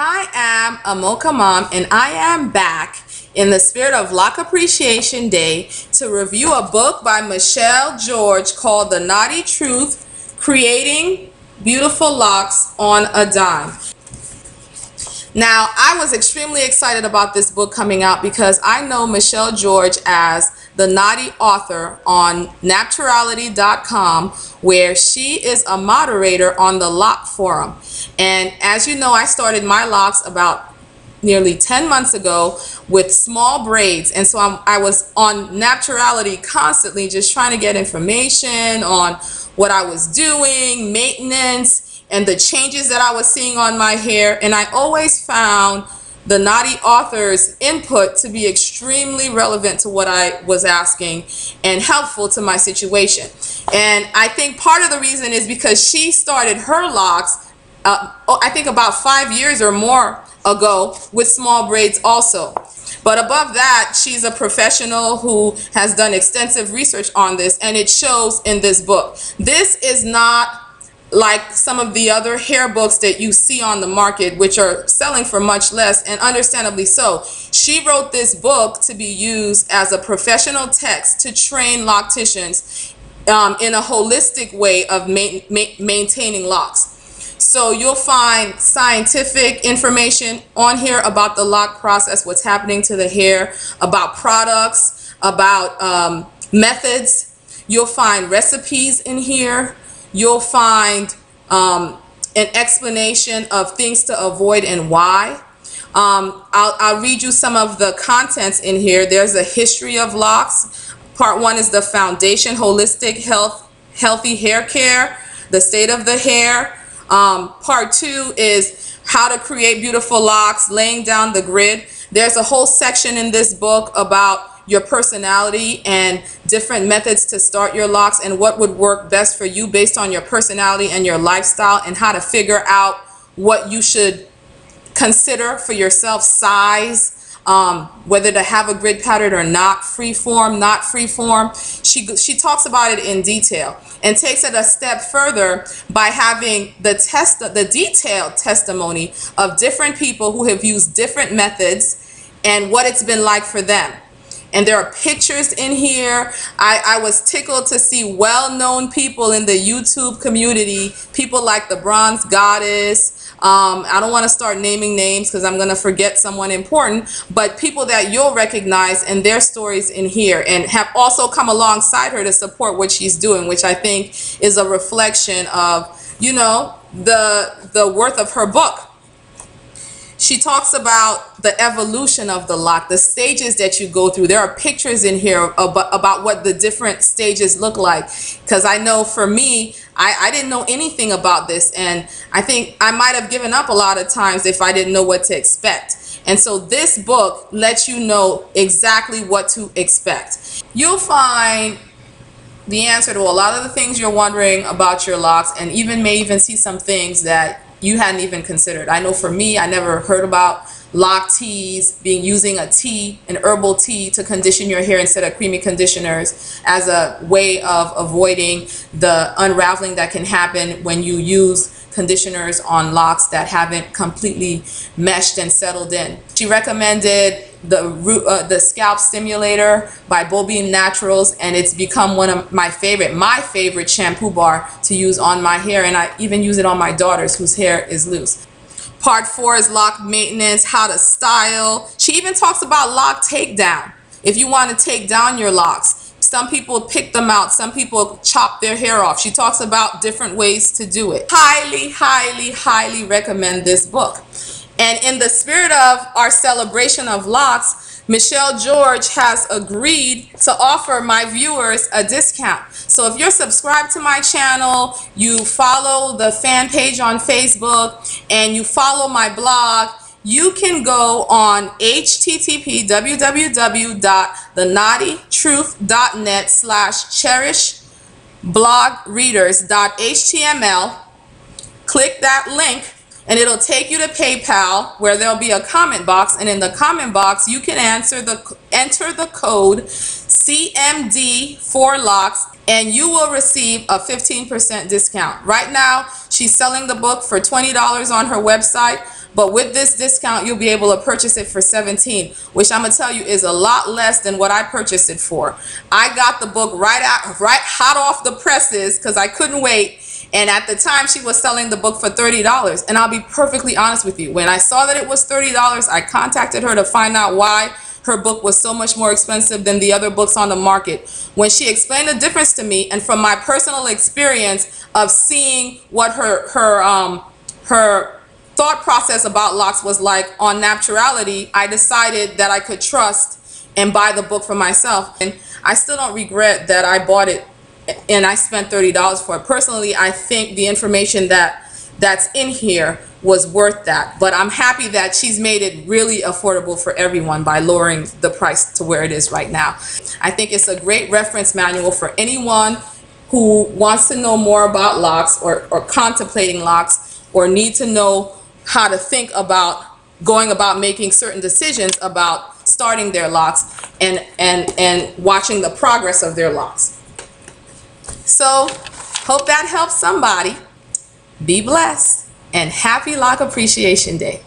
I am a Mocha Mom, and I am back in the spirit of Lock Appreciation Day to review a book by Michelle George called The Knotty Truth: Creating Beautiful Locks on a Dime. Now, I was extremely excited about this book coming out because I know Michelle George as the Knotty author on Naturality.com, where she is a moderator on the lock forum. And as you know, I started my locks about nearly 10 months ago with small braids, and so I was on Naturality constantly just trying to get information on what I was doing, maintenance, and the changes that I was seeing on my hair. And I always found the Knotty author's input to be extremely relevant to what I was asking and helpful to my situation. And I think part of the reason is because she started her locks I think about 5 years or more ago with small braids also. But above that, she's a professional who has done extensive research on this, and it shows in this book. This is not like some of the other hair books that you see on the market, which are selling for much less, and understandably so. She wrote this book to be used as a professional text to train locticians in a holistic way of maintaining locks. So you'll find scientific information on here about the lock process, what's happening to the hair, about products, about methods. You'll find recipes in here. You'll find an explanation of things to avoid and why. I'll read you some of the contents in here. There's a history of locks. Part 1 is the foundation, holistic healthy hair care, the state of the hair. Part 2 is how to create beautiful locks, laying down the grid. There's a whole section in this book about your personality and different methods to start your locks and what would work best for you based on your personality and your lifestyle, and how to figure out what you should consider for yourself, size, whether to have a grid pattern or not, free form, not free form. She talks about it in detail and takes it a step further by having the detailed testimony of different people who have used different methods and what it's been like for them. And there are pictures in here. I was tickled to see well-known people in the YouTube community, people like the Bronze Goddess. I don't want to start naming names because I'm going to forget someone important, but people that you'll recognize and their stories in here, and have also come alongside her to support what she's doing, which I think is a reflection of, you know, the worth of her book. She talks about the evolution of the lock, the stages that you go through. There are pictures in here about what the different stages look like. Because I know for me, I didn't know anything about this. And I think I might have given up a lot of times if I didn't know what to expect. And so this book lets you know exactly what to expect. You'll find the answer to a lot of the things you're wondering about your locks, and may even see some things that you hadn't even considered. I know for me, I never heard about lock teas, using a tea, an herbal tea, to condition your hair instead of creamy conditioners as a way of avoiding the unraveling that can happen when you use conditioners on locks that haven't completely meshed and settled in. She recommended the scalp stimulator by Bobine Naturals, and it's become one of my favorite shampoo bar to use on my hair, and I even use it on my daughters whose hair is loose. Part 4 is lock maintenance, how to style. She even talks about lock takedown. If you want to take down your locks, some people pick them out, some people chop their hair off. She talks about different ways to do it. Highly, highly, highly recommend this book. And in the spirit of our celebration of locks, Michelle George has agreed to offer my viewers a discount. So if you're subscribed to my channel, you follow the fan page on Facebook, and you follow my blog, you can go on http://cherishblogreaders.html. Click that link, and it'll take you to PayPal, where there'll be a comment box, and in the comment box you can enter the code CMD4locks, and you will receive a 15% discount. Right now she's selling the book for $20 on her website, but with this discount you'll be able to purchase it for $17, which I'm gonna tell you is a lot less than what I purchased it for. I got the book right hot off the presses because I couldn't wait, and at the time she was selling the book for $30. And I'll be perfectly honest with you, when I saw that it was $30, I contacted her to find out why her book was so much more expensive than the other books on the market. When she explained the difference to me, and from my personal experience of seeing what her thought process about locks was like on Naturality, I decided that I could trust and buy the book for myself. And I still don't regret that I bought it and I spent $30 for it. Personally, I think the information that's in here was worth that, but I'm happy that she's made it really affordable for everyone by lowering the price to where it is right now. I think it's a great reference manual for anyone who wants to know more about locks, or contemplating locks, or need to know how to think about going about making certain decisions about starting their locks, and watching the progress of their locks. So hope that helps somebody. Be blessed and happy Lock Appreciation Day.